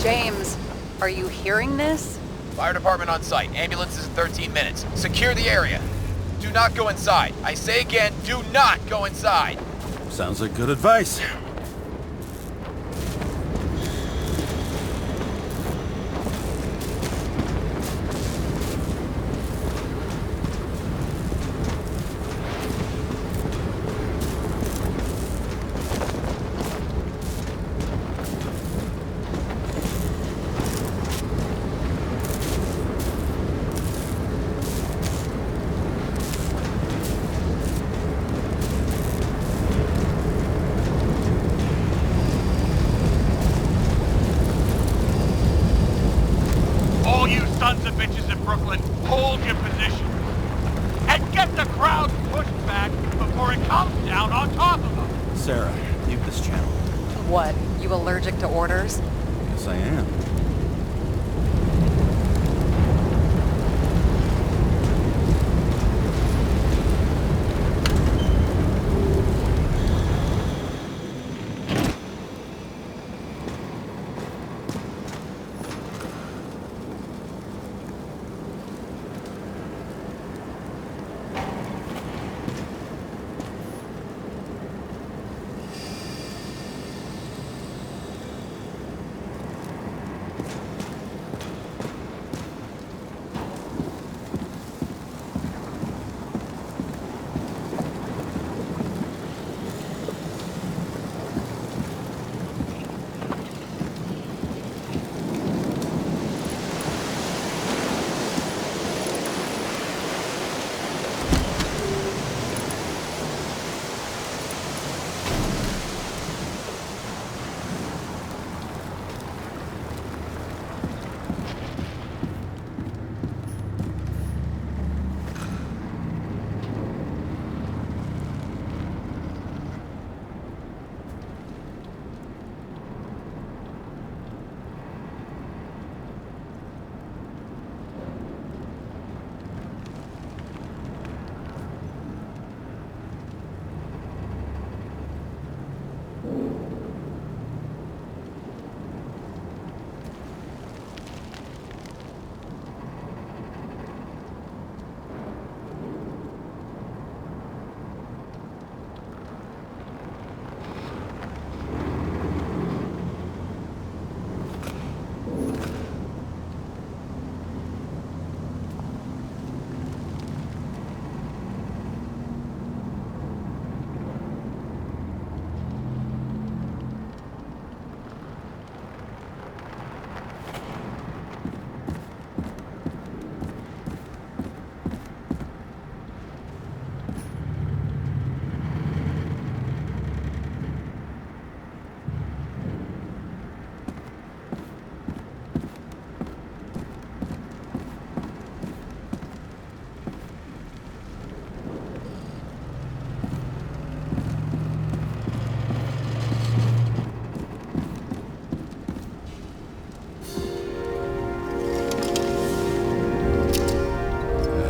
James, are you hearing this? Fire department on site. Ambulance is in 13 minutes. Secure the area. Do not go inside. I say again, do not go inside. Sounds like good advice. All you sons of bitches in Brooklyn, hold your position. And get the crowd pushed back before it comes down on top of them. Sarah, mute this channel. What, you allergic to orders? Yes, I am.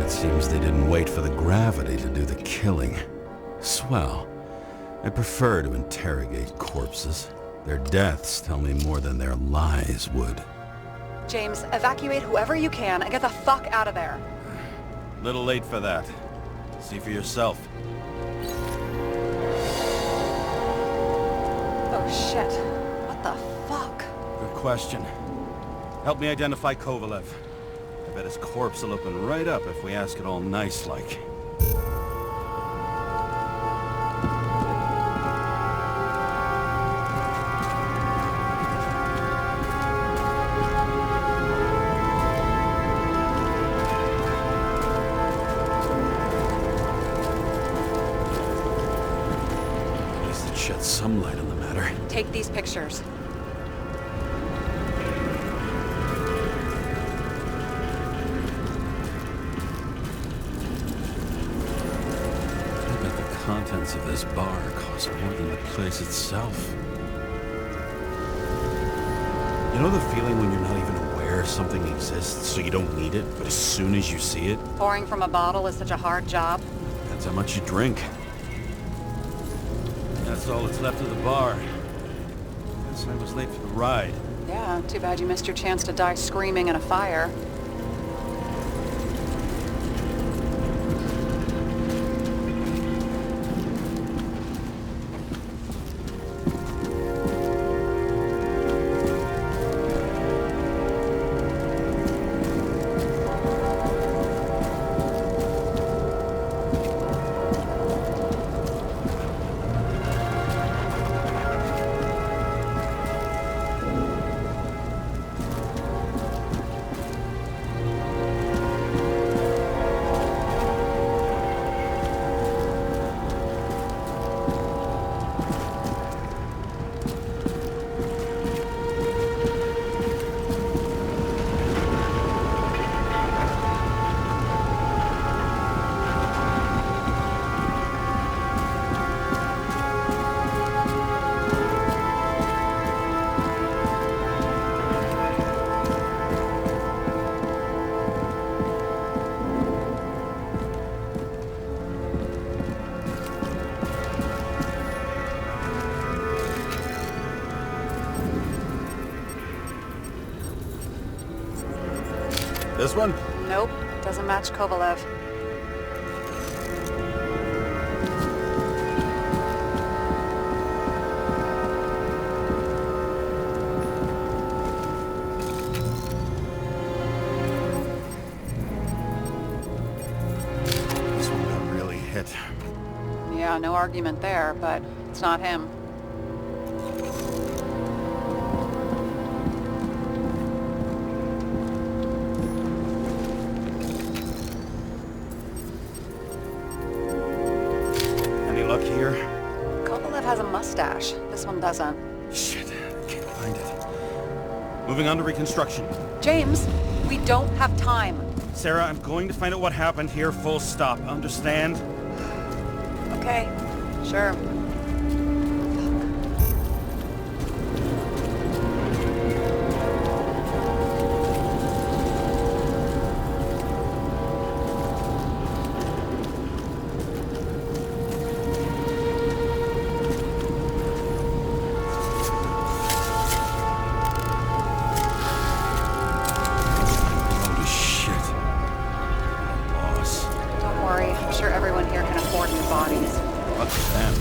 Seems they didn't wait for the gravity to do the killing. Swell. I prefer to interrogate corpses. Their deaths tell me more than their lies would. James, evacuate whoever you can and get the fuck out of there. Little late for that. See for yourself. Oh shit. What the fuck? Good question. Help me identify Kovalev. I bet his corpse will open right up if we ask it all nice-like. At least it sheds some light on the matter. Take these pictures. The contents of this bar cost more than the place itself. You know the feeling when you're not even aware something exists, so you don't need it, but as soon as you see it... Pouring from a bottle is such a hard job. Depends how much you drink. That's all that's left of the bar. Guess I was late for the ride. Yeah, too bad you missed your chance to die screaming in a fire. This one? Nope, doesn't match Kovalev. This one got really hit. Yeah, no argument there, but it's not him. Any luck here? Kovalev has a mustache. This one doesn't. Shit, I can't find it. Moving on to reconstruction. James, we don't have time. Sarah, I'm going to find out what happened here, full stop. Understand? Okay, sure. Holy shit. Boss. Don't worry, I'm sure everyone here can afford new bodies. Fuck them.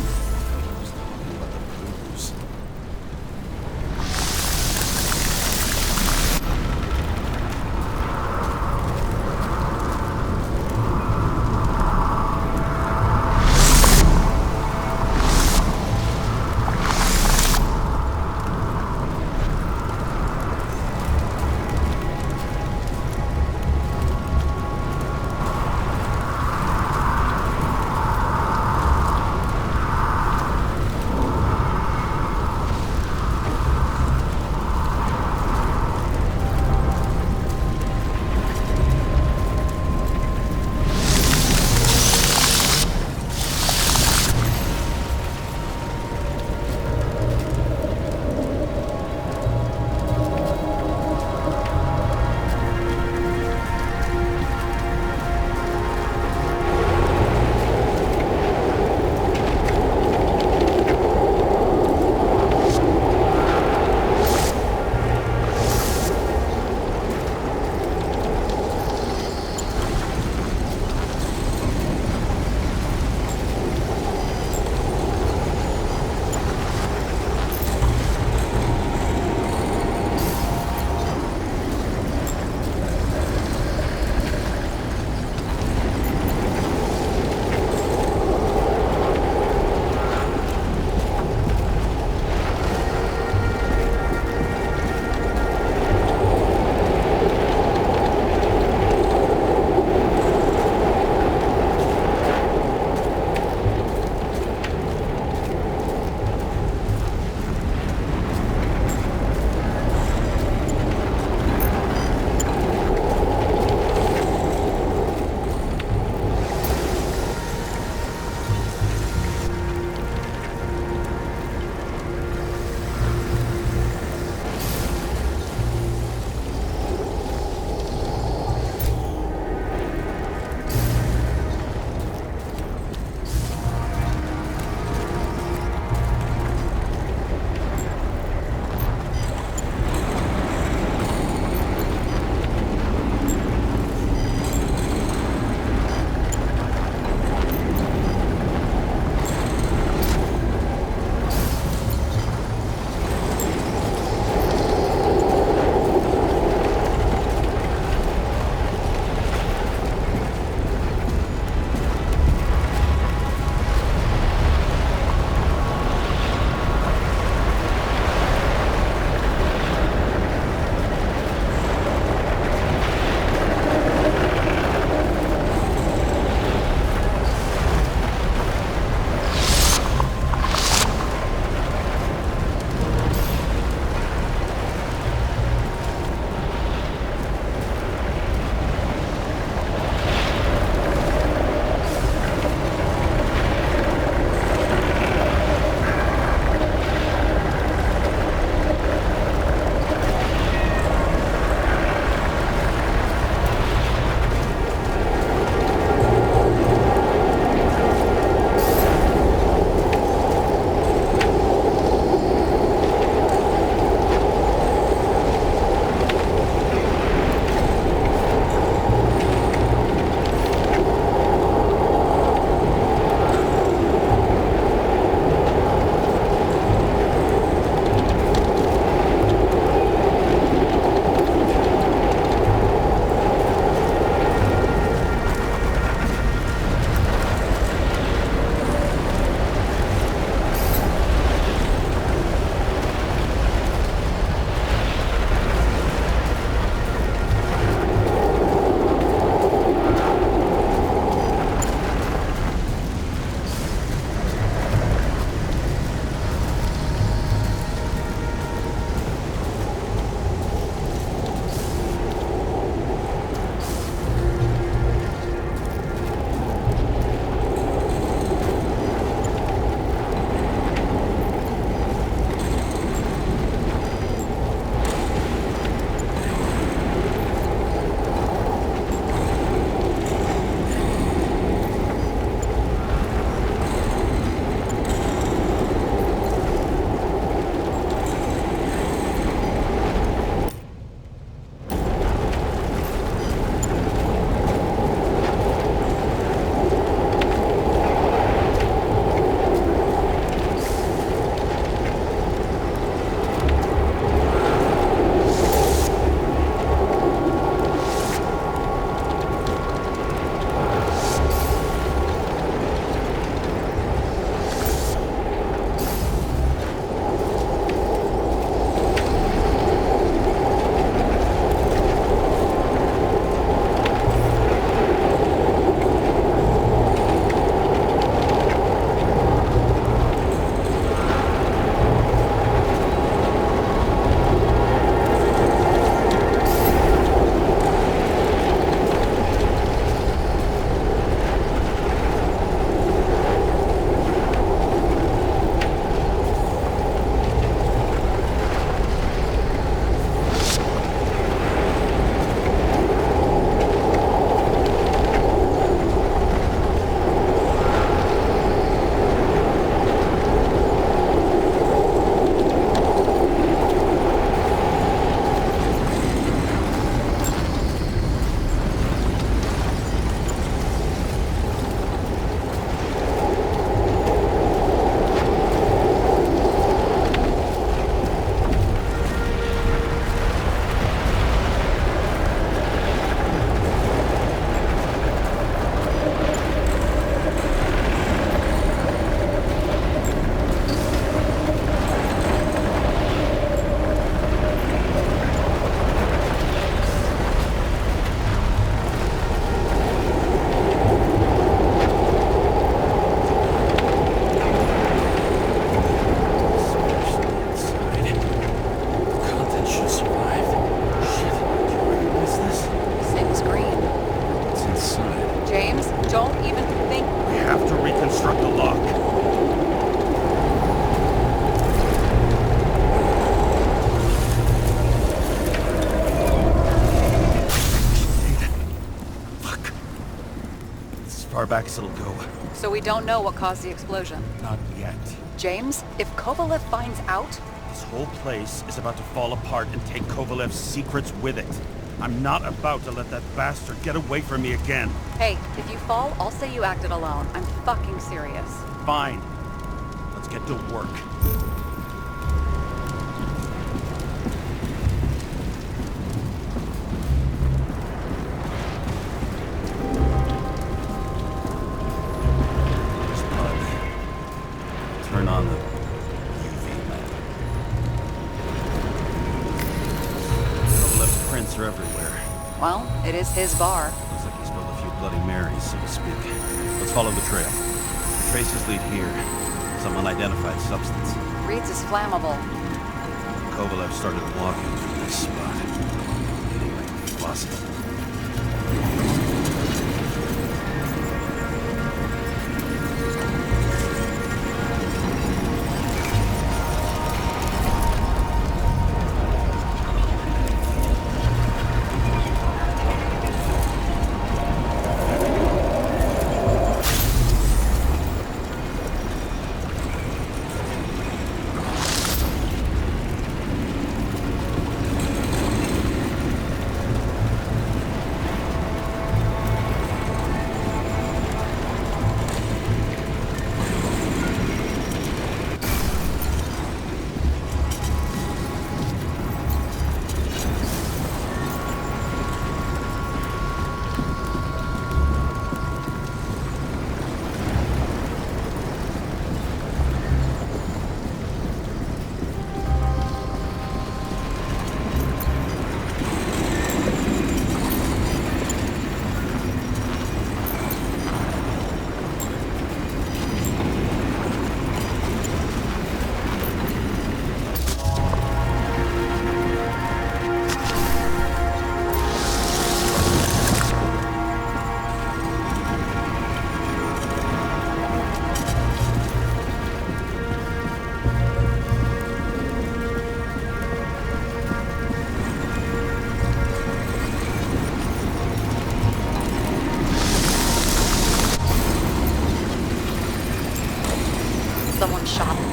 suspects it'll go. So we don't know what caused the explosion. Not yet. James, if Kovalev finds out... This whole place is about to fall apart and take Kovalev's secrets with it. I'm not about to let that bastard get away from me again. Hey, if you fall, I'll say you acted alone. I'm fucking serious. Fine. Let's get to work. Turn on the UV lamp. Kovalev's prints are everywhere. Well, it is his bar. Looks like he spilled a few Bloody Marys, so to speak. Let's follow the trail. The traces lead here. Some unidentified substance. Reeds is flammable. Kovalev started walking through this spot. Hitting like a faucet. Someone shot him.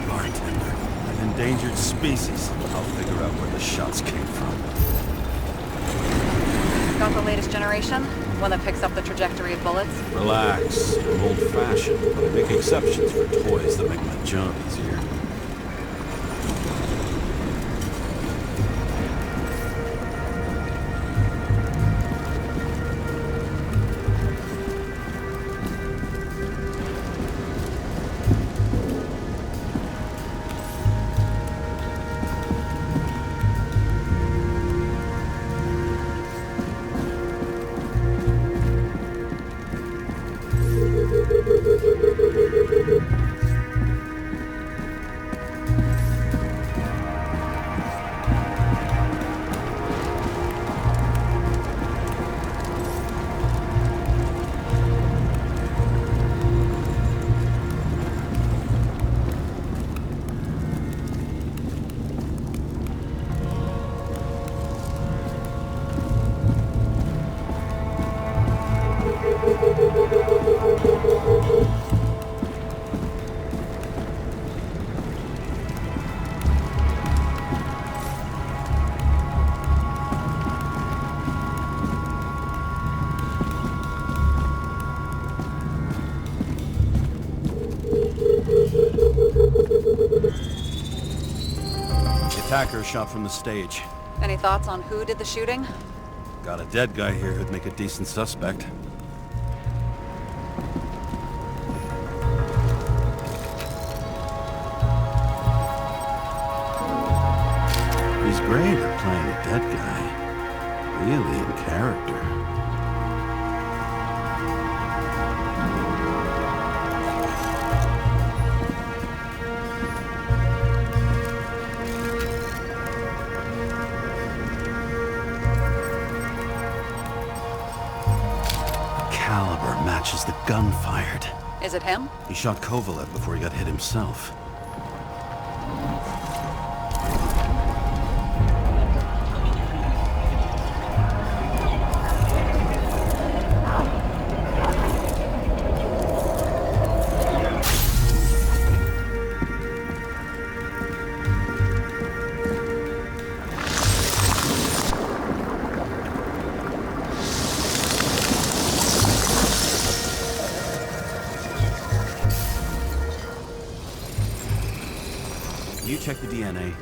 Bartender. An endangered species. I'll figure out where the shots came from. Got the latest generation? One that picks up the trajectory of bullets? Relax. I'm old-fashioned, but I make exceptions for toys that make my job easier. The attacker shot from the stage. Any thoughts on who did the shooting? Got a dead guy here who'd make a decent suspect. He's great at playing a dead guy. Really in character. Caliber matches the gun fired. Is it him? He shot Kovalev before he got hit himself. You check the DNA.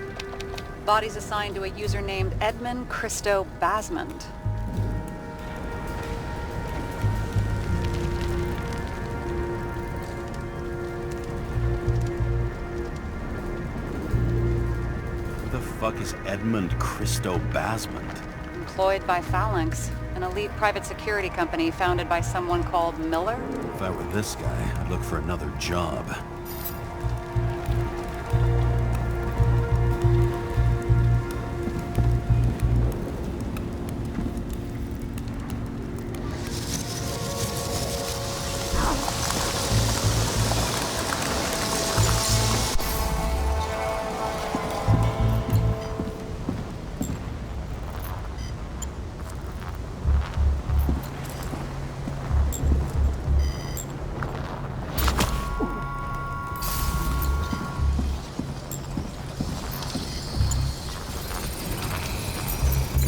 Body's assigned to a user named Edmund Christo Basmond. Who the fuck is Edmund Christo Basmond? Employed by Phalanx, an elite private security company founded by someone called Miller. If I were this guy, I'd look for another job.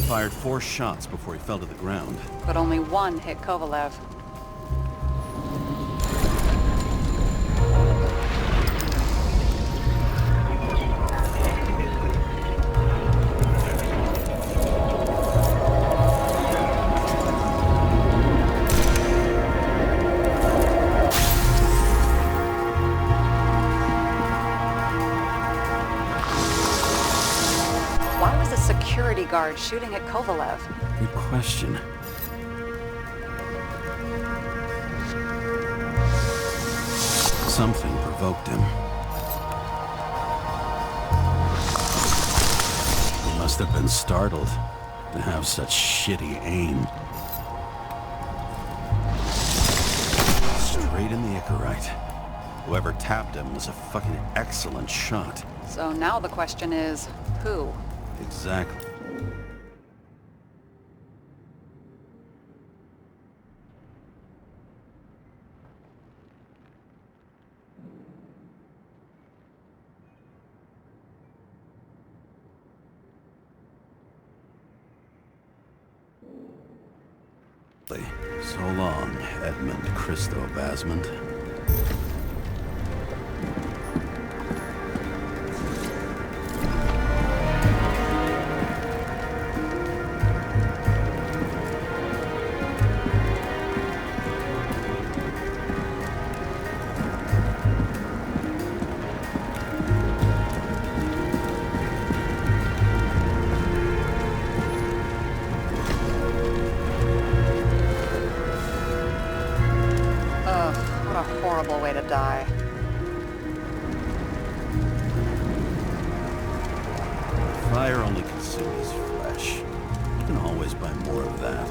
Fired 4 shots before he fell to the ground. But only one hit Kovalev. Security guard shooting at Kovalev. Good question. Something provoked him. He must have been startled to have such shitty aim. Straight in the Icarite. Whoever tapped him was a fucking excellent shot. So now the question is, who? Exactly. So long, Edmund Christo Basmond. Horrible way to die. Fire only consumes flesh. You can always buy more of that.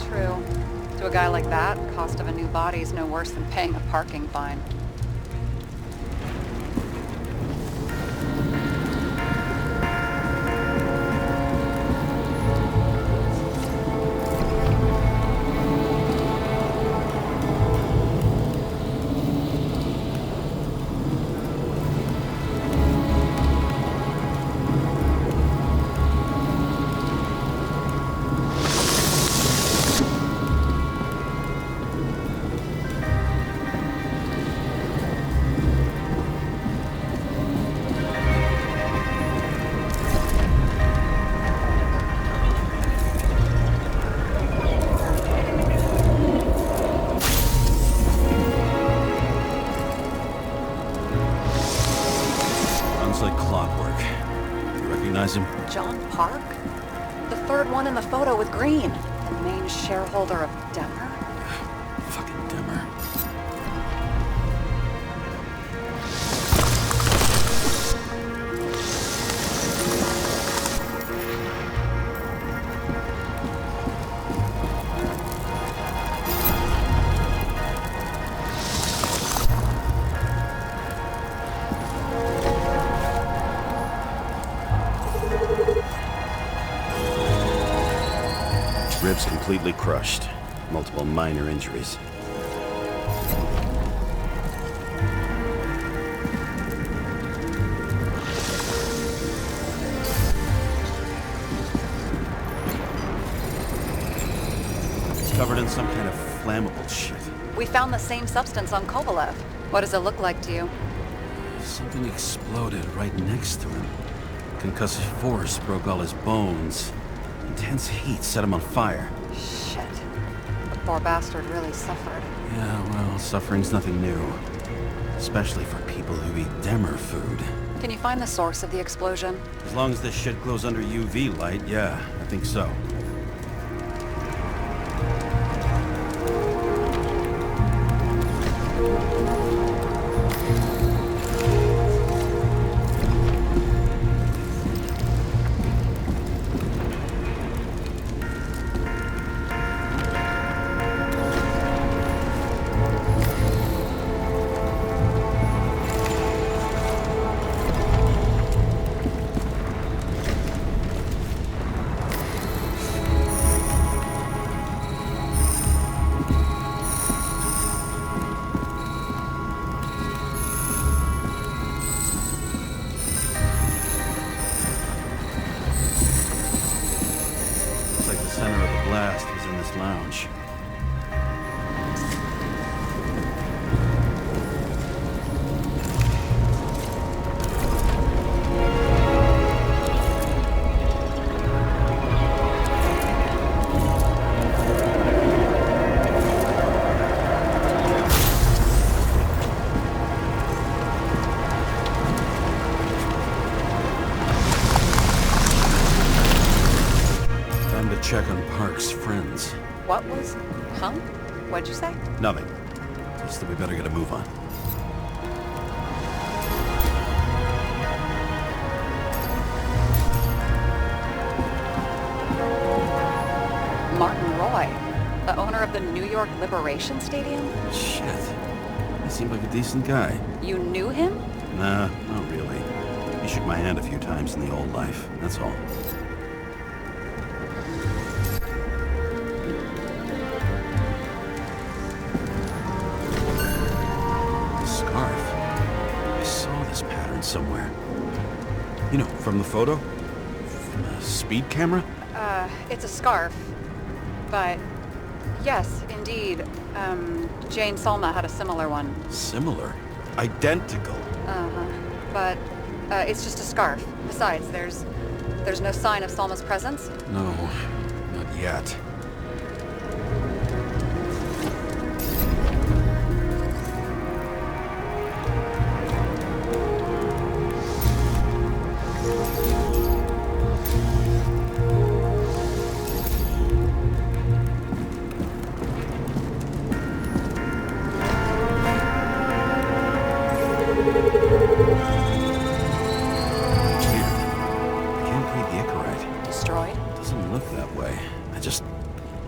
True. To a guy like that, cost of a new body is no worse than paying a parking fine. Like clockwork. You recognize him? John Park? The third one in the photo with green. The main shareholder of Denver? Fucking Denver. Ribs completely crushed. Multiple minor injuries. It's covered in some kind of flammable shit. We found the same substance on Kovalev. What does it look like to you? Something exploded right next to him. Concussive force broke all his bones. Intense heat set him on fire. Shit. The poor bastard really suffered. Yeah, well, suffering's nothing new. Especially for people who eat Demer food. Can you find the source of the explosion? As long as this shit glows under UV light, yeah, I think so. Lounge. Time to check on Park's friends. What was... Huh? What'd you say? Nothing. Just that we better get a move on. Martin Roy, the owner of the New York Liberation Stadium? Shit. He seemed like a decent guy. You knew him? Nah, not really. He shook my hand a few times in the old life, that's all. Somewhere. You know, from the photo? From a speed camera? It's a scarf. But, yes, indeed. Jane Salma had a similar one. Similar? Identical? Uh-huh. But, it's just a scarf. Besides, there's no sign of Salma's presence? No, not yet.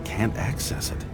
Can't access it.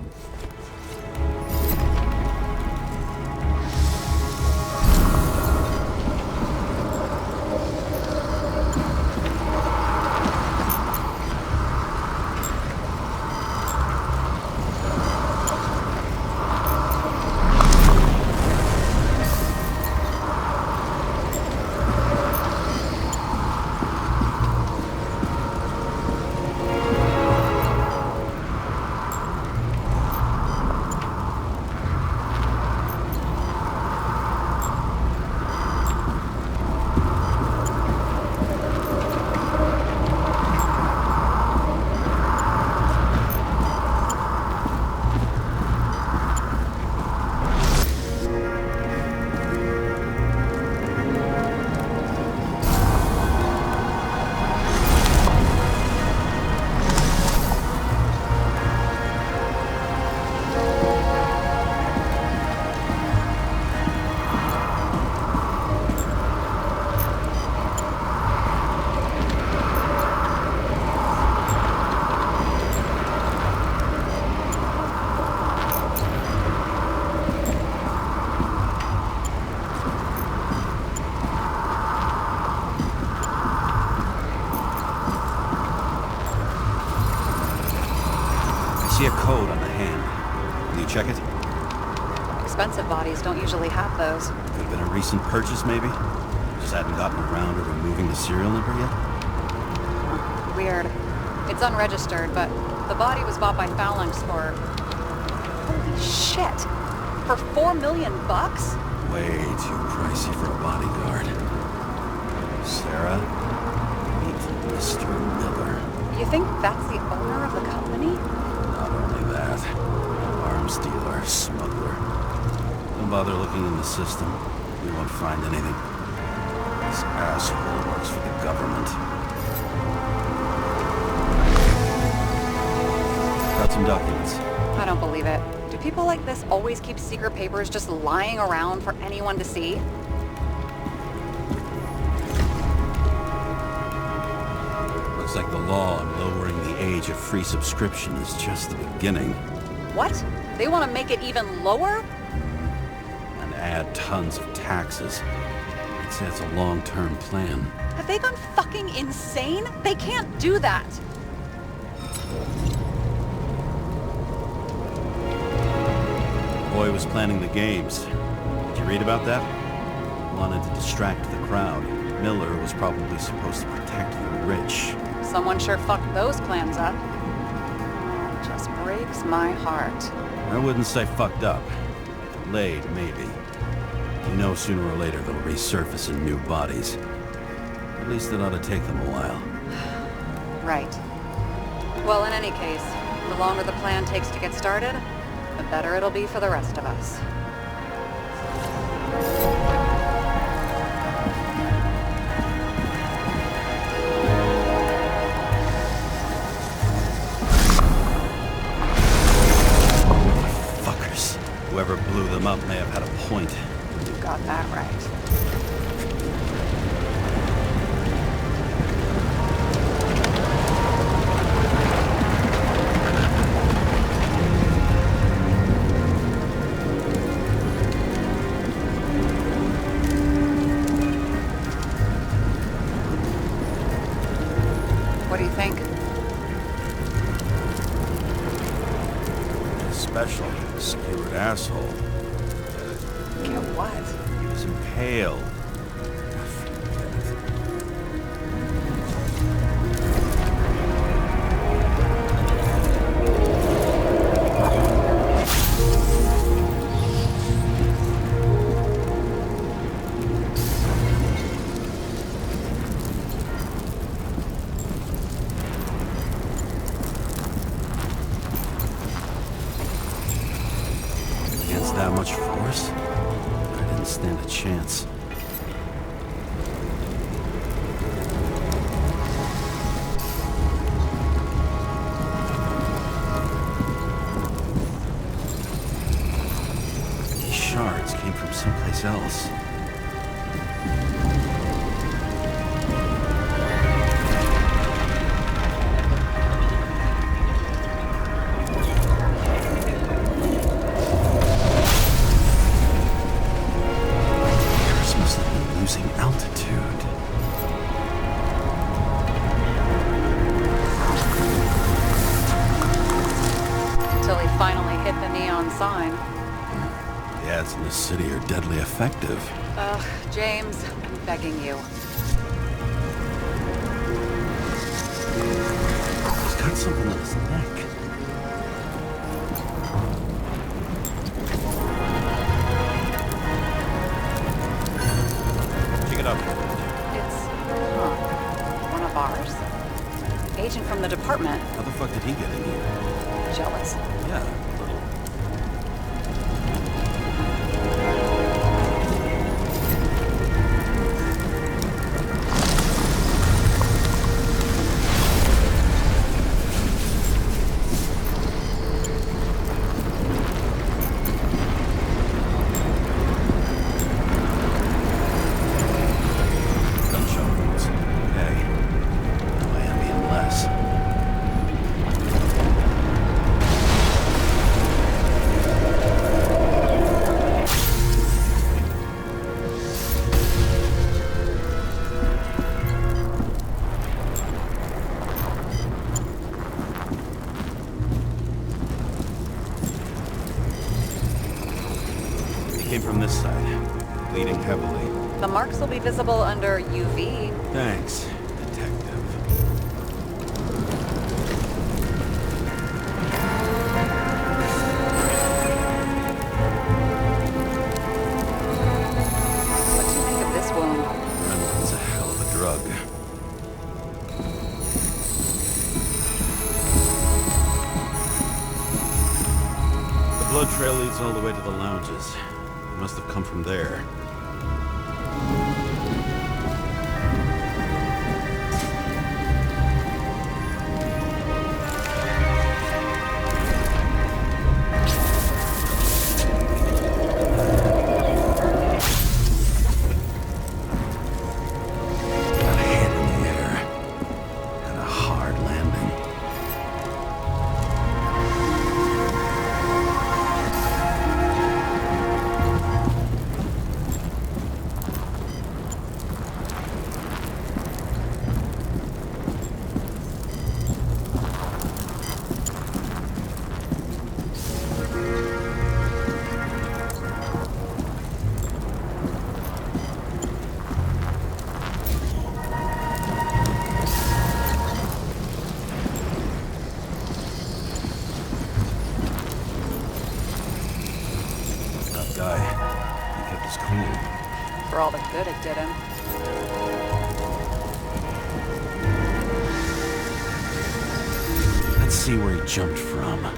See a code on the hand. Will you check it? Expensive bodies don't usually have those. Could have been a recent purchase, maybe? Just hadn't gotten around to removing the serial number yet? Weird. It's unregistered, but the body was bought by Phalanx for... Holy shit! For $4 million bucks? Way too pricey for a bodyguard. Sarah, meet Mr. Miller. You think that's the owner of the company? Not only that, arms dealer, smuggler. Don't bother looking in the system. You won't find anything. This asshole works for the government. Got some documents. I don't believe it. Do people like this always keep secret papers just lying around for anyone to see? Looks like the law on lowering the age of free subscription is just the beginning. What? They want to make it even lower? And add tons of taxes. I'd say it's a long-term plan. Have they gone fucking insane? They can't do that! Boy was planning the games. Did you read about that? Wanted to distract the crowd. Miller was probably supposed to protect the rich. Someone sure fucked those plans up. Oh, it just breaks my heart. I wouldn't say fucked up. Delayed, maybe. You know sooner or later they'll resurface in new bodies. At least it ought to take them a while. Right. Well, in any case, the longer the plan takes to get started, the better it'll be for the rest of us. Fuckers. Whoever blew them up may have had a point. You got that right. What do you think? Special, skewered asshole. Get what? He was impaled. Against that much force? I didn't stand a chance. These shards came from someplace else. Yours must have been losing altitude. Until he finally hit the neon sign. The ads in this city are deadly effective. Ugh, James, I'm begging you. He's got something on his neck. Pick it up. It's, one of ours. Agent from the department. How the fuck did he get in here? Jealous. Yeah, a little. Gunshot wounds. Okay. Now I am being less. It came from this side, bleeding heavily. The marks will be visible under UV. Thanks, detective. trail leads all the way to the lounges. They must have come from there. For all the good it did him. Let's see where he jumped from.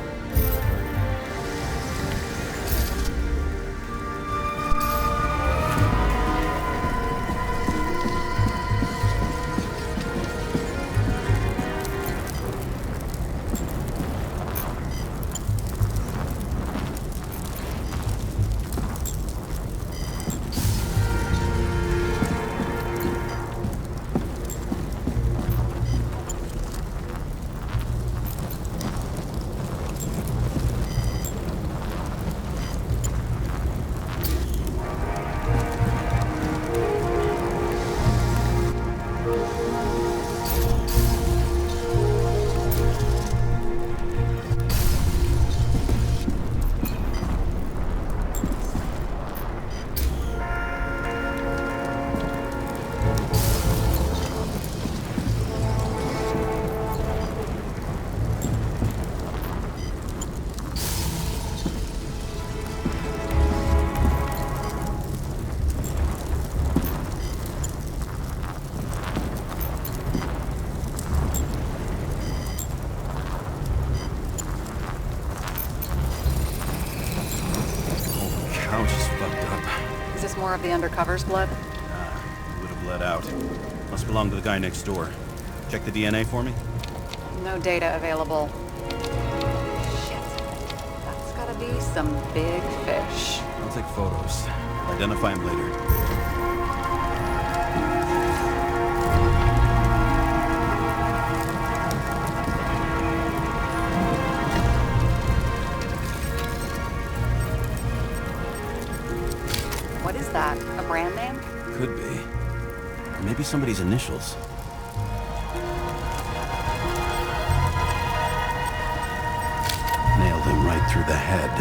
More of the undercover's blood? It would have bled out. Must belong to the guy next door. Check the DNA for me? No data available. Shit. That's gotta be some big fish. I'll take photos. Identify him later. What is that? A brand name? Could be. Maybe somebody's initials. Nailed him right through the head.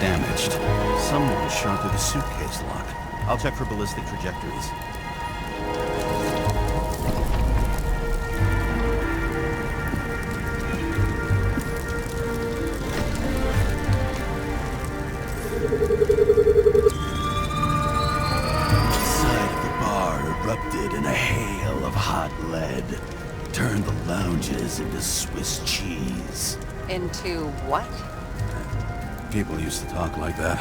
Damaged. Someone shot through the suitcase lock. I'll check for ballistic trajectories. In a hail of hot lead, turned the lounges into Swiss cheese. Into what? People used to talk like that.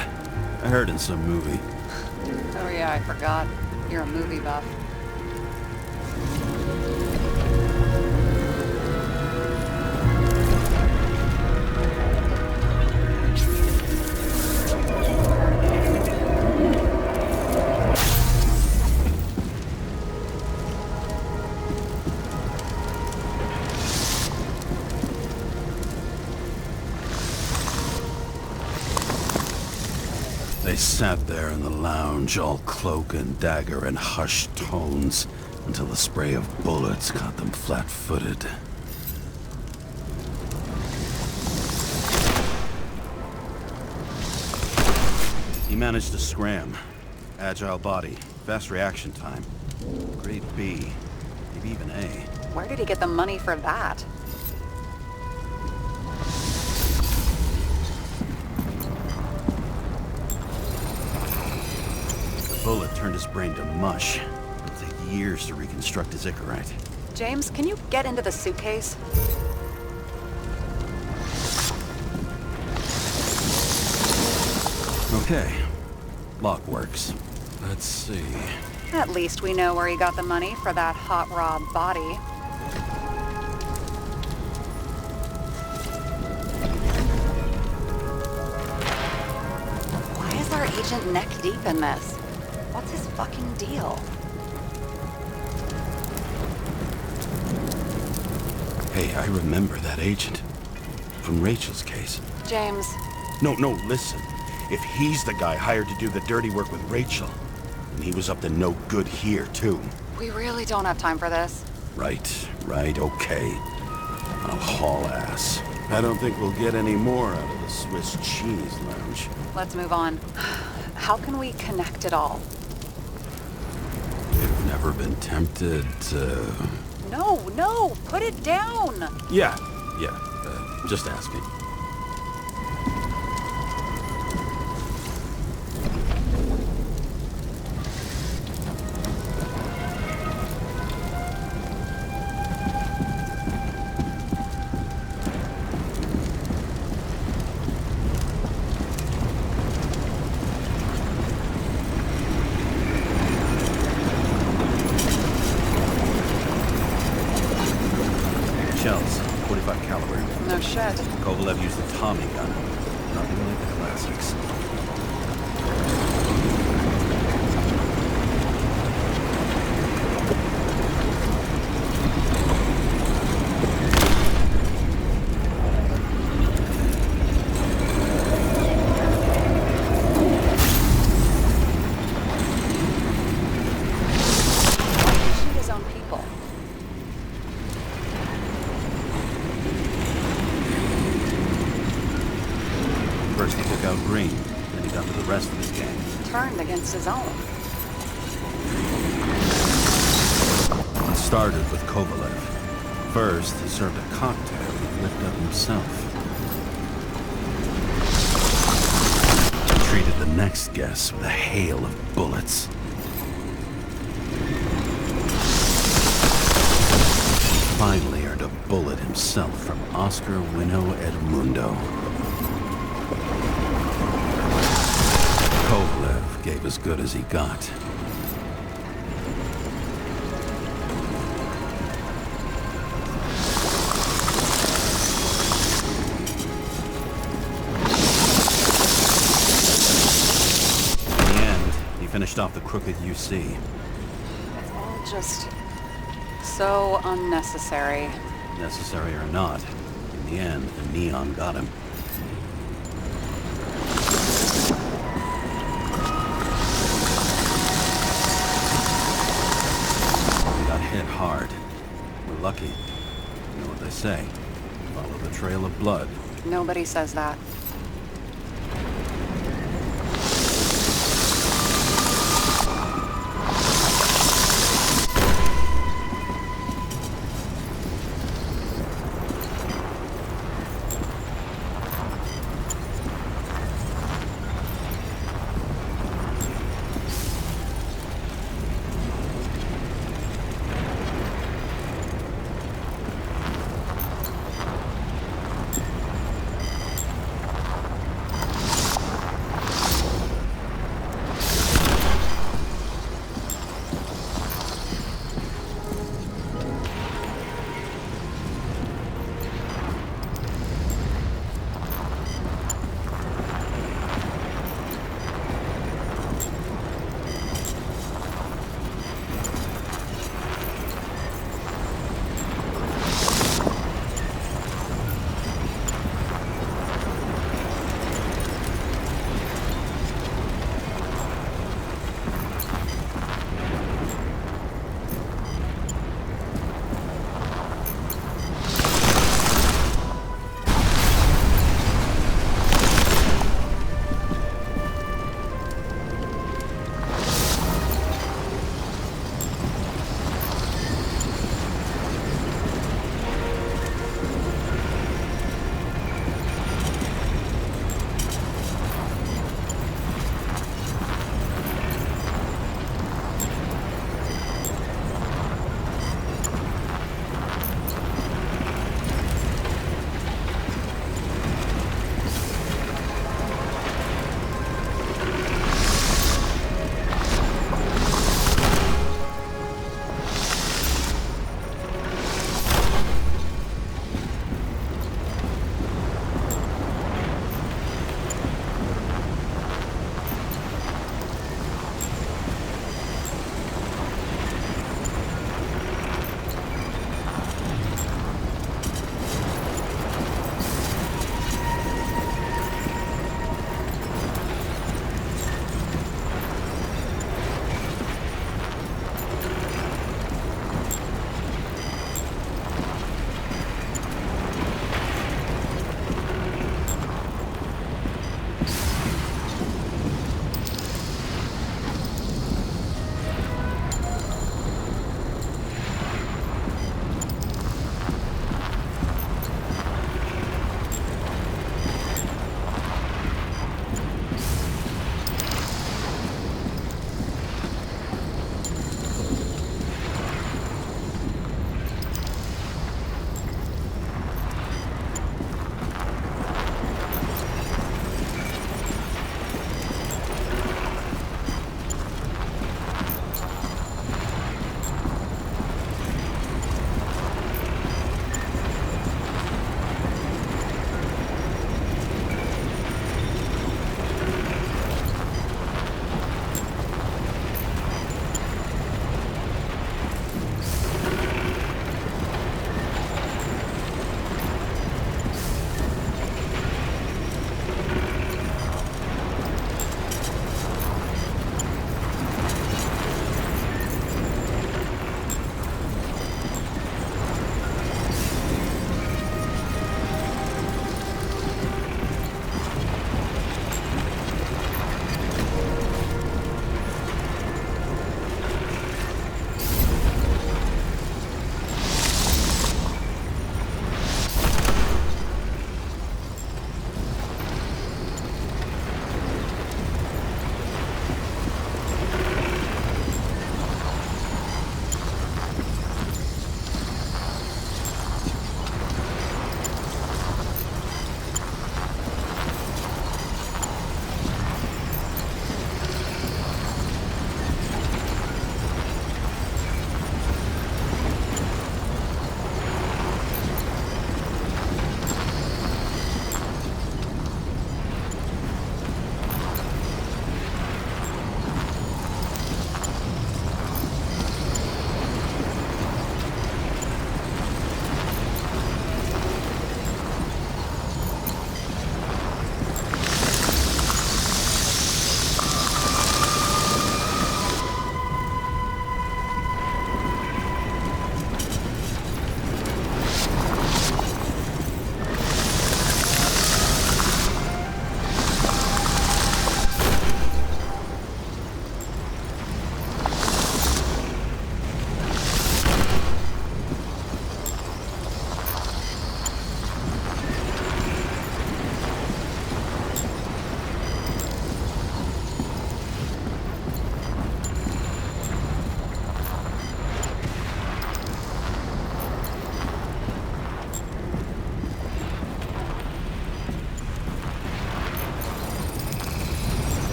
I heard in some movie. Oh yeah, I forgot. You're a movie buff. They sat there in the lounge, all cloak and dagger and hushed tones, until the spray of bullets caught them flat-footed. He managed to scram. Agile body, fast reaction time. Grade B, maybe even A. Where did he get the money for that? The bullet turned his brain to mush. It'll take years to reconstruct his Icarite. James, can you get into the suitcase? Okay. Lock works. Let's see. At least we know where he got the money for that hot rod body. Why is our agent neck deep in this? What's his fucking deal? Hey, I remember that agent. From Rachel's case. James. No, listen. If he's the guy hired to do the dirty work with Rachel, and he was up to no good here, too. We really don't have time for this. Right, okay. I'll haul ass. I don't think we'll get any more out of the Swiss cheese lounge. Let's move on. How can we connect it all? You've never been tempted to... No, put it down! Yeah, just asking. Shells, 45 caliber. No shit. Kovalev used the Tommy gun. Nothing like the classics. Shoot his own people. First he took out Green, then he got to the rest of his gang. Turned against his own. It started with Kovalev. First, he served a cocktail he whipped up himself. He treated the next guest with a hail of bullets. He finally earned a bullet himself from Oscar Wino Edmundo. Kovalev gave as good as he got. In the end, he finished off the crooked UC. It's all just so unnecessary. Necessary or not, in the end, the neon got him. We got hit hard. We're lucky. You know what they say. Follow the trail of blood. Nobody says that.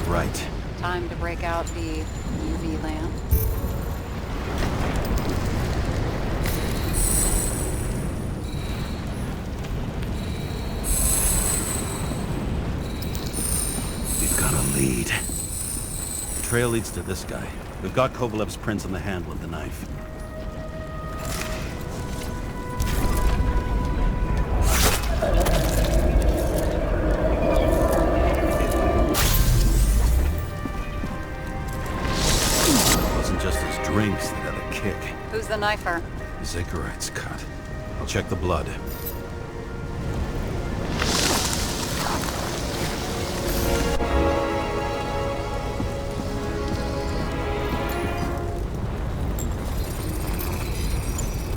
Right. Time to break out the UV lamp. We've got a lead. The trail leads to this guy. We've got Kovalev's prints on the handle of the knife. It wasn't just his drinks that had a kick. Who's the knifer? Zicharite's cut. I'll check the blood.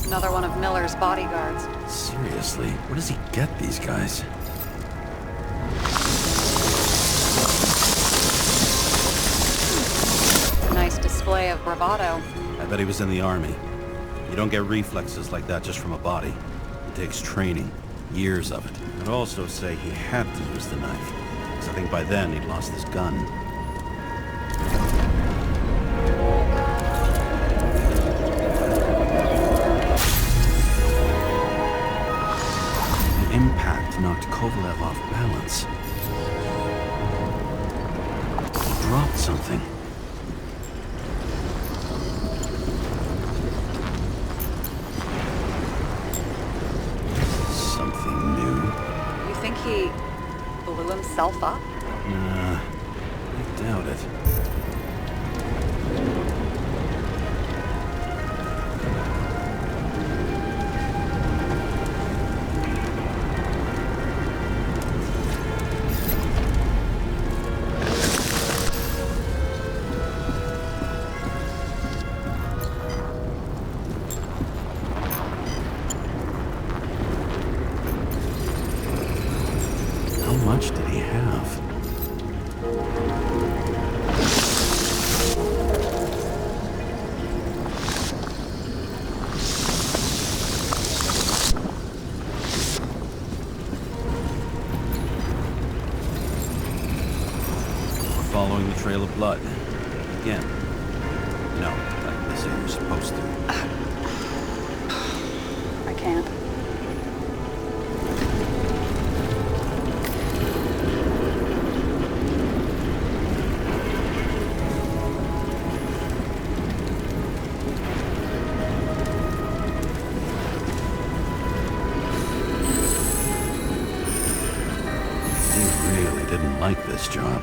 Another one of Miller's bodyguards. Seriously, where does he get these guys? Nice display of bravado. I bet he was in the army. You don't get reflexes like that just from a body. It takes training. Years of it. I'd also say he had to use the knife. Because I think by then he'd lost his gun. The impact knocked Kovalev off balance. He dropped something. Something new. You think he blew himself up? Nah, I doubt it. How much did he have? We're following the trail of blood. Again. No, like they say we're supposed to. I can't. He really didn't like this job.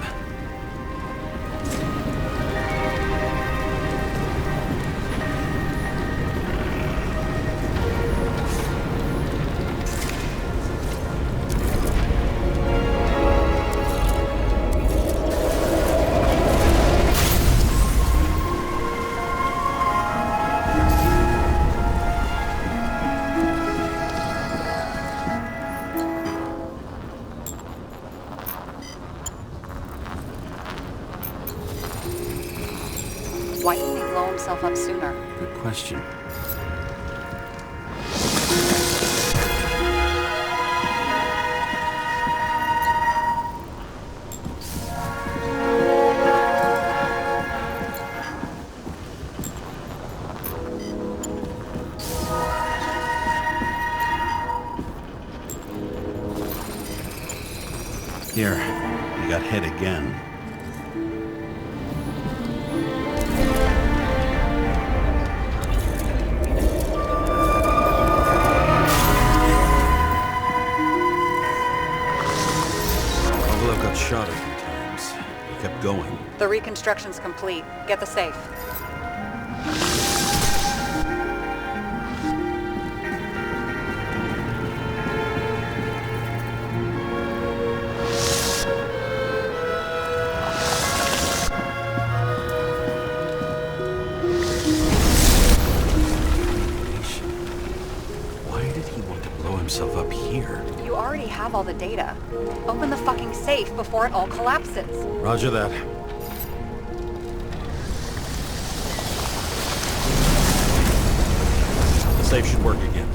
Why didn't he blow himself up sooner? Good question. Here, you got hit again. Kovalev got shot a few times. He kept going. The reconstruction's complete. Get the safe. Why did he want to blow himself up here? You already have all the data. Open the fucking safe before it all collapses. Roger that. The safe should work again.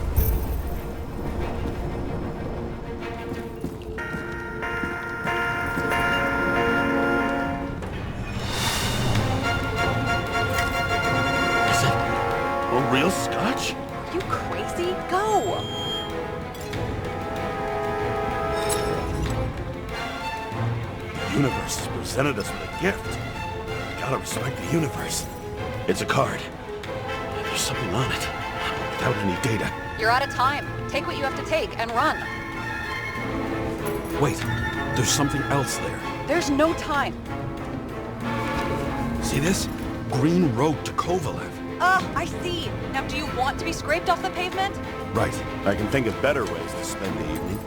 universe has presented us with a gift. We gotta respect the universe. It's a card. There's something on it, without any data. You're out of time. Take what you have to take and run. Wait, there's something else there. There's no time. See this? Green Road to Kovalev. I see. Now, do you want to be scraped off the pavement? Right. I can think of better ways to spend the evening.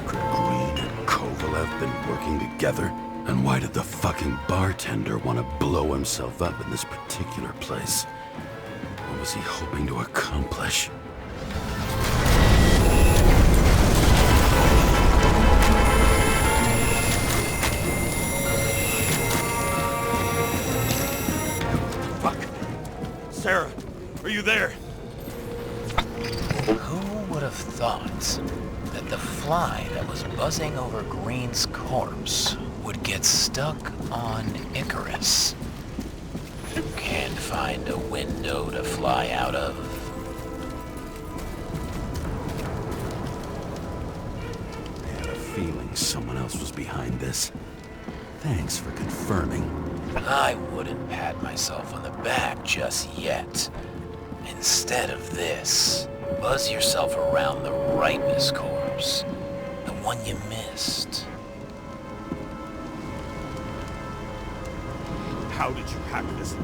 Could Green and Kovalev been working together? And why did the fucking bartender want to blow himself up in this particular place? What was he hoping to accomplish? Sarah, are you there? Who would have thought that the fly that was buzzing over Green's corpse would get stuck on Icarus? Can't find a window to fly out of. I had a feeling someone else was behind this. Thanks for confirming. I wouldn't pat myself on the back just yet. Instead of this, buzz yourself around the Ripus corpse. The one you missed. How did you hack this?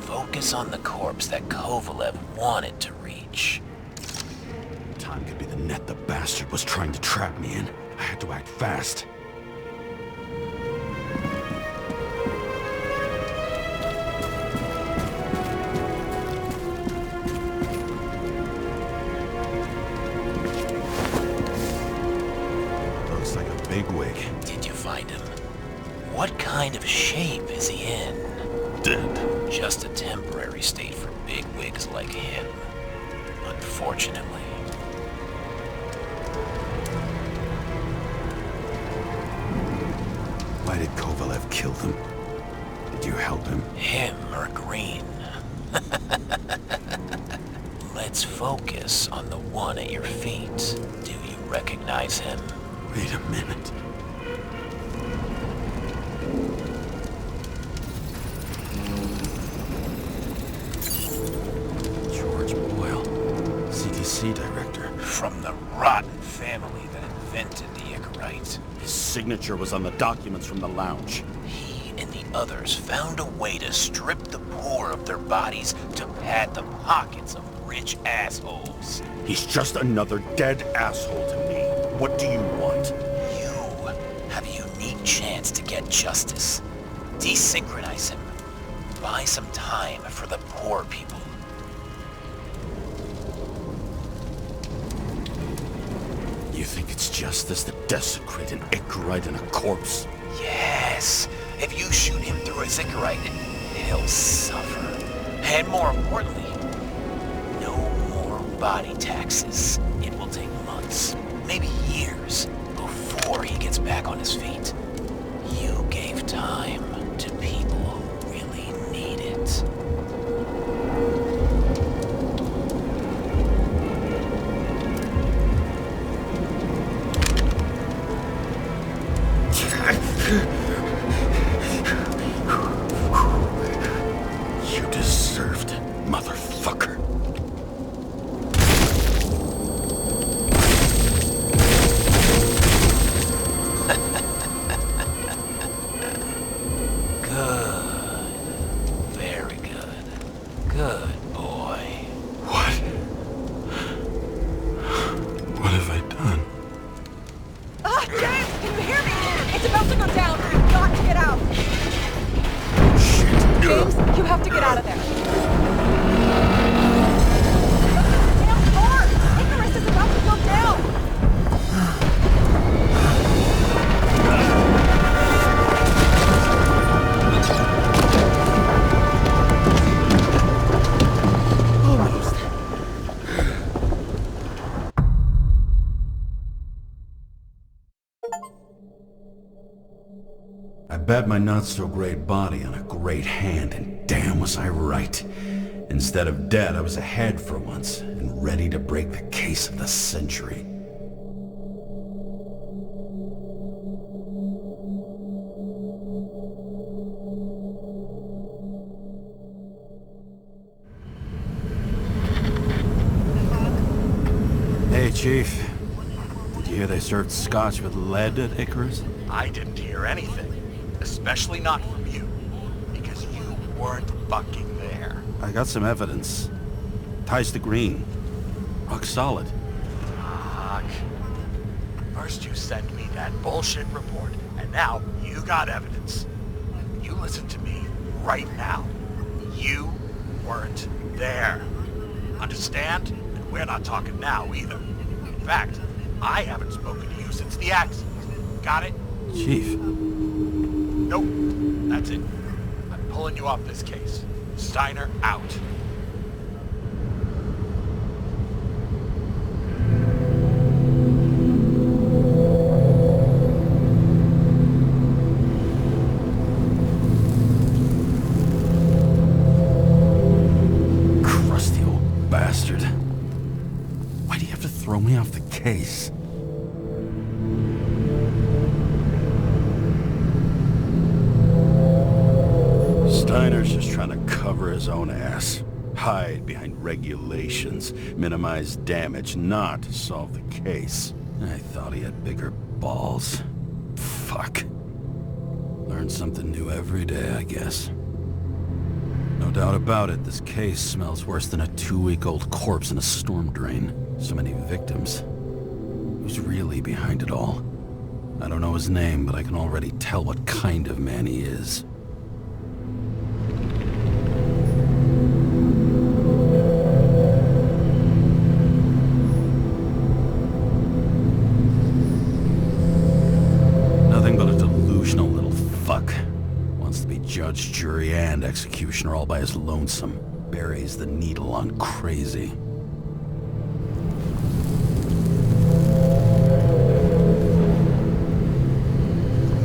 Focus on the corpse that Kovalev wanted to reach. Time could be the net the bastard was trying to trap me in. I had to act fast. Looks like a bigwig. Did you find him? What kind of shape is he in? Dead. Just a temporary state for bigwigs like him. Unfortunately. Why did Kovalev kill them? Did you help him? Him or Green? Let's focus on the one at your feet. Do you recognize him? Wait a minute. George Boyle, CDC director. From the rotten family that invented the Icarite. His signature was on the documents from the lounge. He and the others found a way to strip the poor of their bodies to pad the pockets of rich assholes. He's just another dead asshole to me. What do you want? You have a unique chance to get justice. Desynchronize him. Buy some time for the poor people. You think it's justice to desecrate an Icarite and a corpse? Yes. If you shoot him through a Icarite, he'll suffer. And more importantly, no more body taxes. It will take months, maybe years, before he gets back on his feet. You gave time to people who really need it. You deserved it, motherfucker. Good. Very good. Good boy. What? What have I done? James, can you hear me? It's about to go down. You've got to get out. Shit. James, you have to get out of there. Damn door! Icarus is about to go down. Almost. I bet my not-so-great body on a great hand, and damn was I right. Instead of dead, I was ahead for once, and ready to break the case of the century. Hey, Chief. Did you hear they served scotch with lead at Icarus? I didn't hear anything. Especially not from you. Because you weren't fucking there. I got some evidence. Ties to Green. Rock solid. Fuck. First you sent me that bullshit report, and now you got evidence. You listen to me right now. You weren't there. Understand? And we're not talking now either. In fact, I haven't spoken to you since the accident. Got it? Chief. Nope. That's it. I'm pulling you off this case. Steiner out. Crusty old bastard. Why do you have to throw me off the case? Steiner's just trying to cover his own ass. Hide behind regulations, minimize damage, not solve the case. I thought he had bigger balls. Fuck. Learn something new every day, I guess. No doubt about it, this case smells worse than a 2-week-old corpse in a storm drain. So many victims. Who's really behind it all? I don't know his name, but I can already tell what kind of man he is. Nothing but a delusional little fuck. Wants to be judge, jury, and executioner all by his lonesome. Buries the needle on crazy.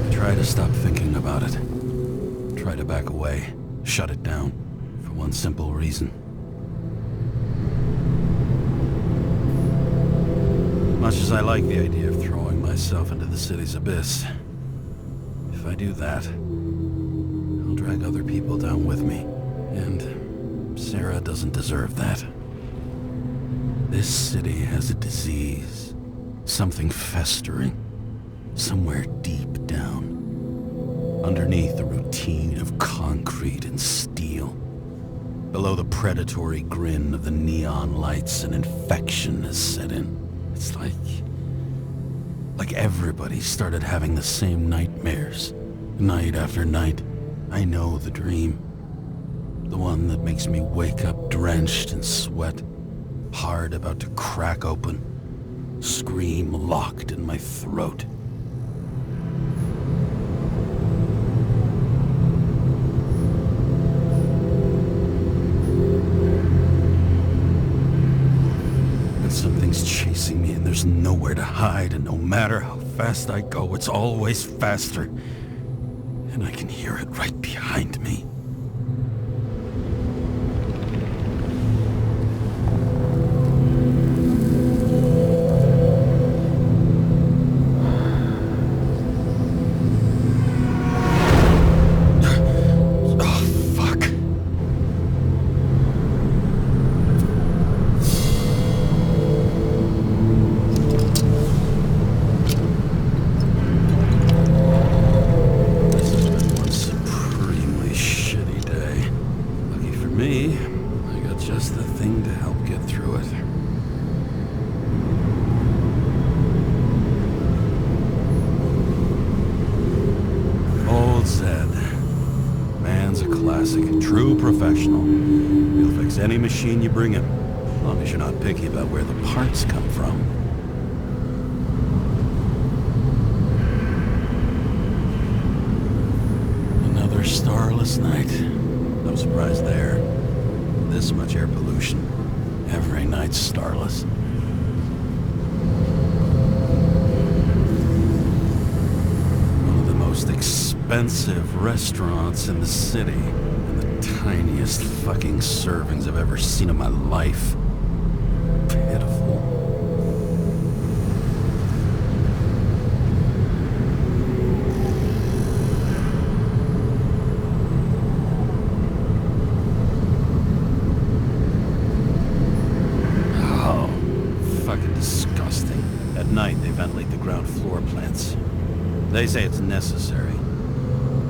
I try to stop thinking about it. Try to back away. Shut it down. For one simple reason. Much as I like the idea of throwing myself into the city's abyss, if I do that, I'll drag other people down with me. And Sarah doesn't deserve that. This city has a disease. Something festering. Somewhere deep down. Underneath the routine of concrete and steel. Below the predatory grin of the neon lights, an infection has set in. It's like everybody started having the same nightmares. Night after night. I know the dream. The one that makes me wake up drenched in sweat. Heart about to crack open. Scream locked in my throat. Something's chasing me and there's nowhere to hide, and no matter how fast I go, it's always faster. And I can hear it right behind me. True professional. He'll fix any machine you bring him, as long as you're not picky about where the parts come from. Another starless night. No surprise there. This much air pollution. Every night's starless. One of the most expensive restaurants in the city. Tiniest fucking servings I've ever seen in my life. Pitiful. Oh, fuck fucking disgusting. At night, they ventilate the ground floor plants. They say it's necessary.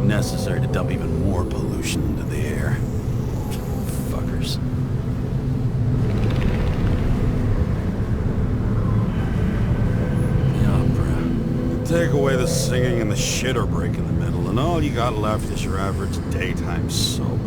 Necessary to dump even more pollution into the air. Fuckers. The opera. Take away the singing and the shitter break in the middle, and all you got left is your average daytime soap.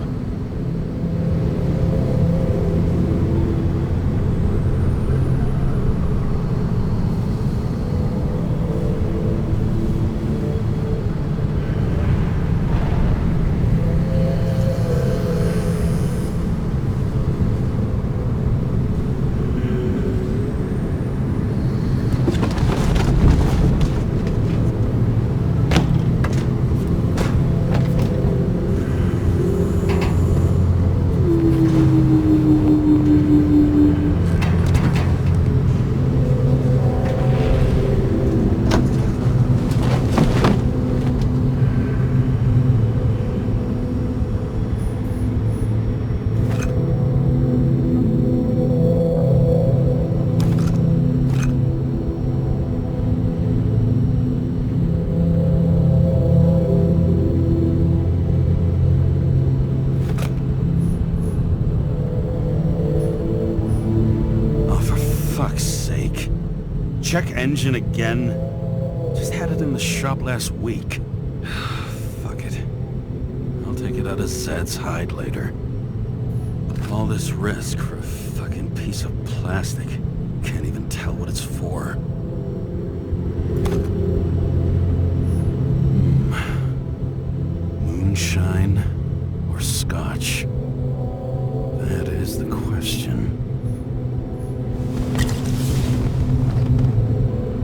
Check engine again? Just had it in the shop last week. Fuck it. I'll take it out of Zed's hide later. All this risk for a fucking piece of plastic. Can't even tell what it's for. Moonshine or scotch? That is the question.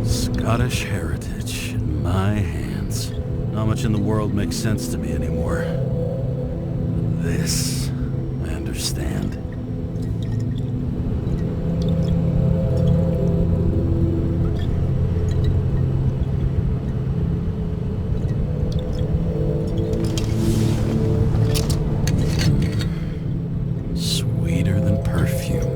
Scottish heritage in my hands. Not much in the world makes sense to me anymore. But this, I understand. Sweeter than perfume.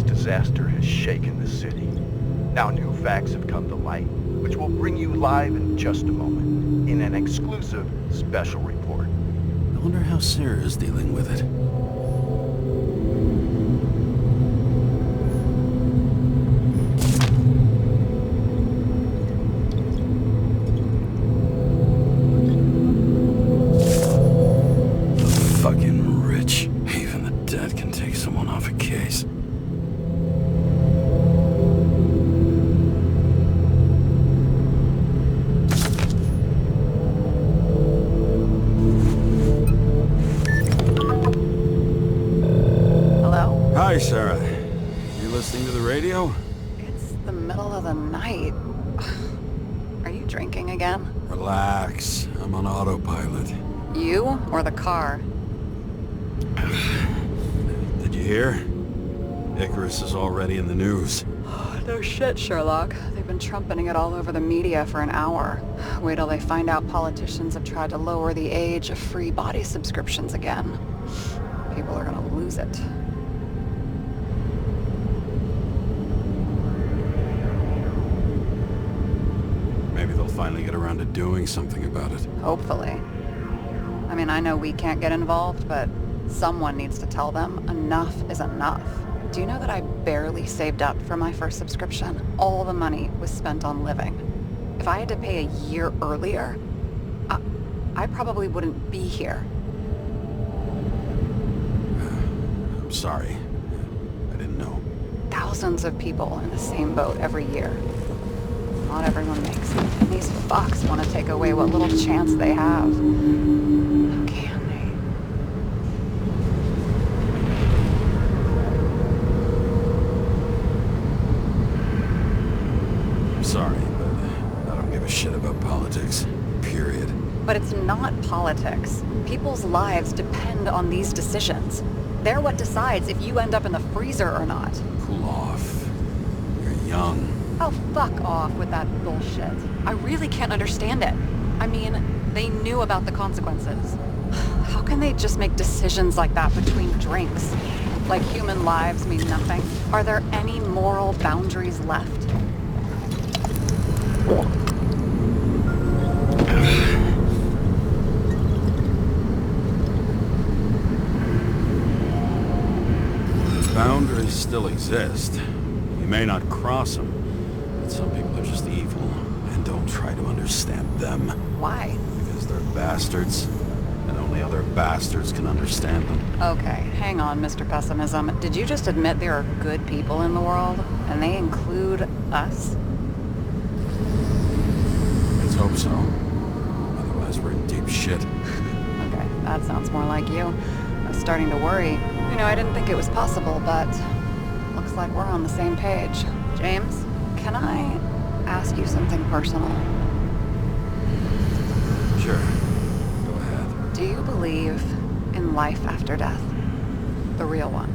Disaster has shaken the city. Now new facts have come to light, which will bring you live in just a moment, in an exclusive special report. I wonder how Sarah is dealing with it. The fucking rich. Even the dead can take someone off a case. Hi, Sarah. You listening to the radio? It's the middle of the night. Are you drinking again? Relax. I'm on autopilot. You or the car? Did you hear? Icarus is already in the news. No shit, Sherlock. They've been trumpeting it all over the media for an hour. Wait till they find out politicians have tried to lower the age of free body subscriptions again. People are gonna lose it. Maybe they'll finally get around to doing something about it. Hopefully. I mean, I know we can't get involved, but someone needs to tell them enough is enough. Do you know that I barely saved up for my first subscription? All the money was spent on living. If I had to pay a year earlier, I probably wouldn't be here. I'm sorry. I didn't know. Thousands of people in the same boat every year. Not everyone makes it. And these fucks want to take away what little chance they have. How can they? I'm sorry, but I don't give a shit about politics. Period. But it's not politics. People's lives depend on these decisions. They're what decides if you end up in the freezer or not. Cool off. You're young. Oh, fuck off with that bullshit. I really can't understand it. I mean, they knew about the consequences. How can they just make decisions like that between drinks? Like human lives mean nothing? Are there any moral boundaries left? Boundaries still exist. You may not cross them, but some people are just evil, and don't try to understand them. Why? Because they're bastards, and only other bastards can understand them. Okay, hang on, Mr. Pessimism. Did you just admit there are good people in the world, and they include us? Let's hope so. Otherwise, we're in deep shit. Okay, that sounds more like you. I was starting to worry. You know, I didn't think it was possible, but looks like we're on the same page. James, can I ask you something personal? Sure. Go ahead. Do you believe in life after death? The real one?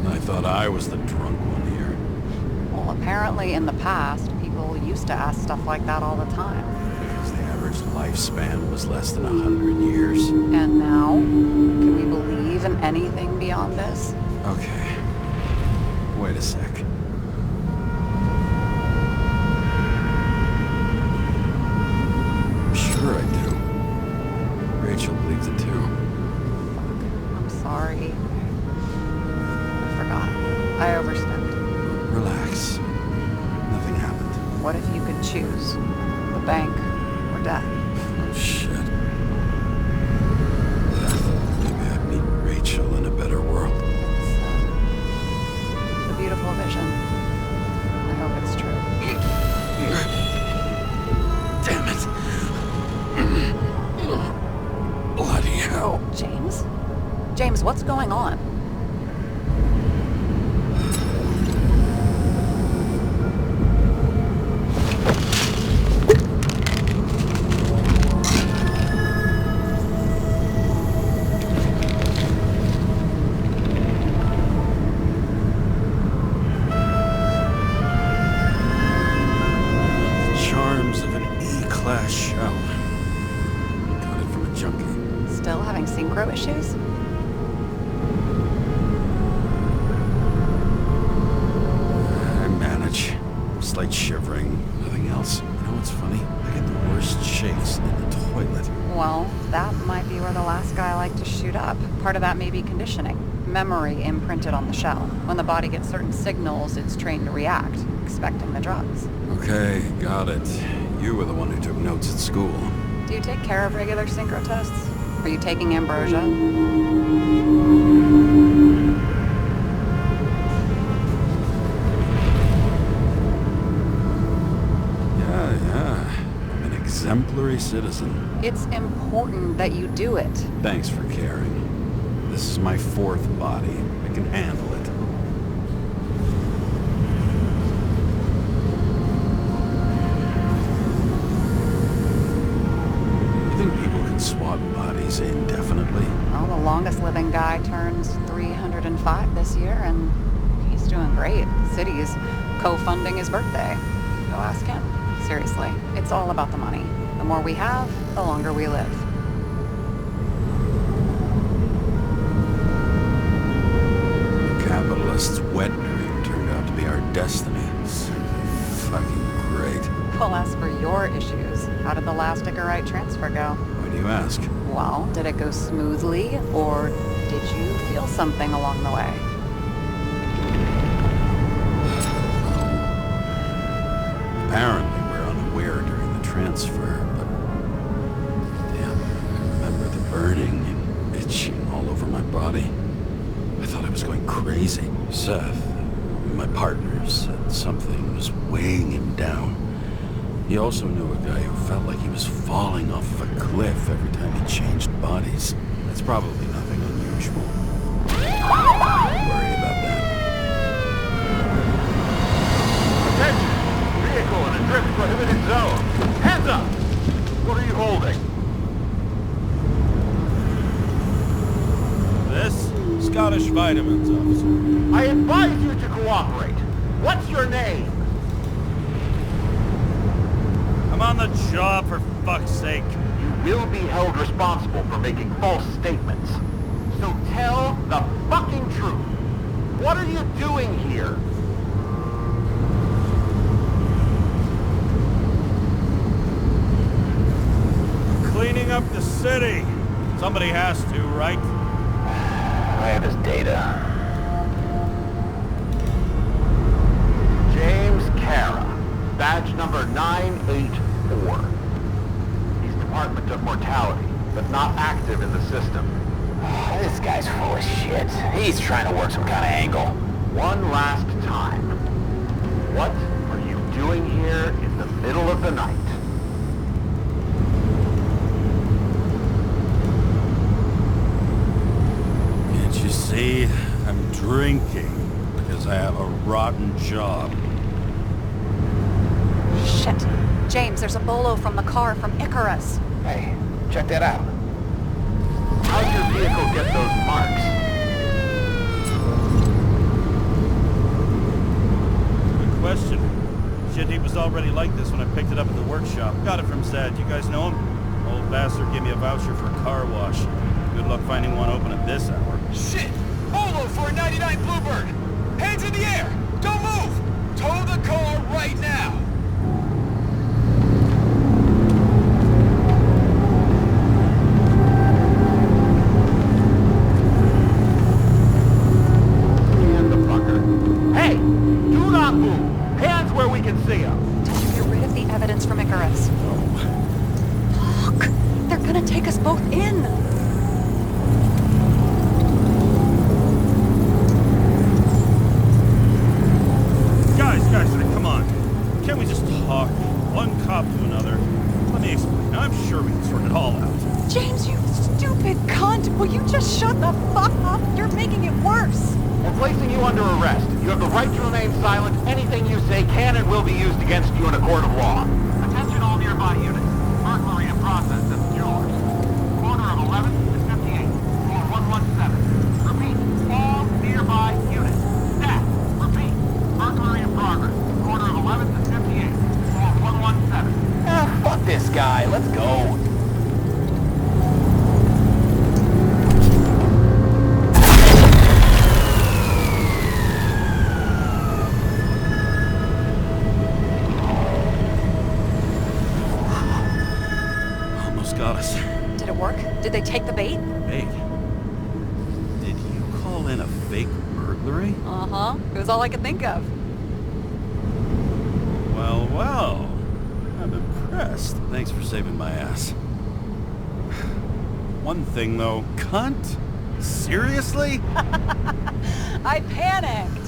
I thought I was the drunk one here. Well, apparently in the past, people used to ask stuff like that all the time. Because the average lifespan was less than 100 years. And now? Can we believe in anything beyond this? Okay. Wait a sec. Sure I do. Rachel believes it too. I'm sorry. I forgot. I overstepped. Relax. Nothing happened. What if you could choose? The bank or death? Oh, shit. Maybe I'd meet Rachel in a better world. It's a beautiful vision. I hope it's true. Damn it. Bloody hell. James? James, what's going on? Charms of an E-class shell. Got it from a junkie. Still having synchro issues? I manage. Slight shivering, nothing else. You know what's funny? I get the worst shakes in the toilet. Well, that might be where the last guy liked to shoot up. Part of that may be conditioning. Memory imprinted on the shell. When the body gets certain signals, it's trained to react, expecting the drugs. Okay, got it. You were the one who took notes at school. Do you take care of regular synchro tests? Are you taking ambrosia? Yeah. I'm an exemplary citizen. It's important that you do it. Thanks for caring. This is my fourth body. I can handle it. You think people can swap bodies indefinitely? Well, the longest living guy turns 305 this year, and he's doing great. The city's co-funding his birthday. Go ask him. Seriously, it's all about the money. The more we have, the longer we live. The capitalist's wet dream turned out to be our destiny. Fucking great. Well, as for your issues, how did the last Icarite transfer go? Why do you ask? Well, did it go smoothly, or did you feel something along the way? Apparently we're unaware during the transfer, but... Damn, I remember the burning and itching all over my body. I thought I was going crazy. Seth, my partner, said something was weighing him down. He also knew a guy who felt like he was falling off of a cliff every time he changed bodies. That's probably nothing unusual. Don't worry about that. Attention! Vehicle in a drift prohibited zone. Hands up! What are you holding? This? Scottish Vitamins, officer. I advise you to cooperate. What's your name? I'm on the job, for fuck's sake. you will be held responsible for making false statements. So tell the fucking truth. What are you doing here? Cleaning up the city. Somebody has to, right? I have his data. James Kara, badge number 984. He's Department of Mortality, but not active in the system. This guy's full of shit. He's trying to work some kind of angle. One last time. What are you doing here in the middle of the night? Can't you see? I'm drinking because I have a rotten job. Shit. James, there's a bolo from the car from Icarus. Hey, check that out. How'd your vehicle get those marks? Good question. Shit, he was already like this when I picked it up at the workshop. Got it from Zed. You guys know him? Old bastard gave me a voucher for a car wash. Good luck finding one open at this hour. Shit! Bolo for a 99 Bluebird! Hands in the air! Don't move! Tow the car right now! And the fucker. Hey! Do not move! Hands where we can see them! Did you get rid of the evidence from Icarus? Look! They're gonna take us both in! Guys, come on. Can't we just talk? One cop to another. Let me explain. I'm sure we can sort it all out. James, you stupid cunt! Will you just shut the fuck up? You're making it worse! We're placing you under arrest. You have the right to remain silent. Anything you say can and will be used against you in a court of law. Attention all nearby units. Burglary in process is yours. Corner of 11th and 58. Floor 117. Repeat. All nearby units. Staff. Repeat. Burglary in progress. Corner of 11th and 58. Floor 117. Ah, fuck this guy. Let's go. Almost got us. Did it work? Did they take the bait? Hey, did you call in a fake burglary? Uh-huh. It was all I could think of. Well. I'm impressed. Thanks for saving my ass. One thing, though. Cunt? Seriously? I panicked!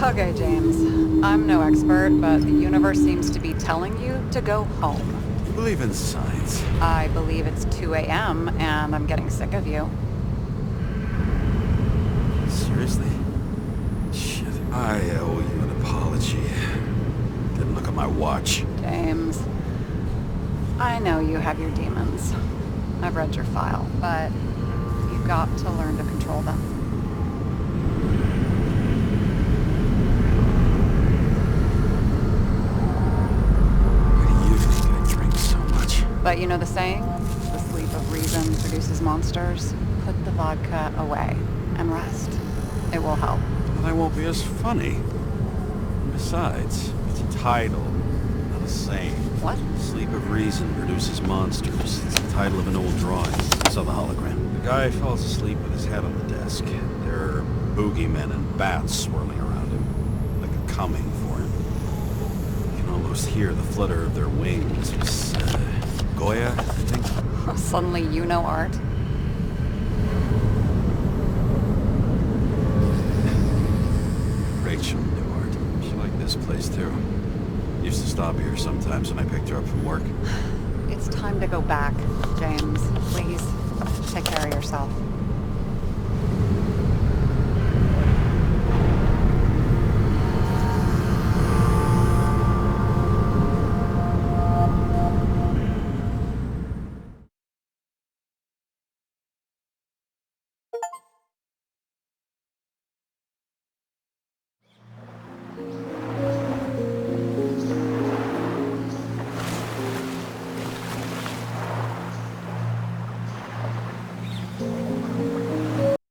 Okay, James. I'm no expert, but the universe seems to be telling you to go home. You believe in science? I believe it's 2 a.m. and I'm getting sick of you. Seriously? Shit. I owe you an apology. Didn't look at my watch. James, I know you have your demons. I've read your file, but you've got to learn to control them. Why do you think I drink so much? But you know the saying? The sleep of reason produces monsters. Put the vodka away and rest. It will help. Then I won't be as funny. And besides, it's a title, not a saying. What? Sleep of Reason produces monsters. It's the title of an old drawing. I saw the hologram. The guy falls asleep with his head on the desk. There are boogeymen and bats swirling around him, like a coming for him. You can almost hear the flutter of their wings. It was, Goya, I think? Suddenly you know art. Rachel knew art. She liked this place, too. Used to stop here sometimes when I picked her up from work. It's time to go back, James. Please, take care of yourself.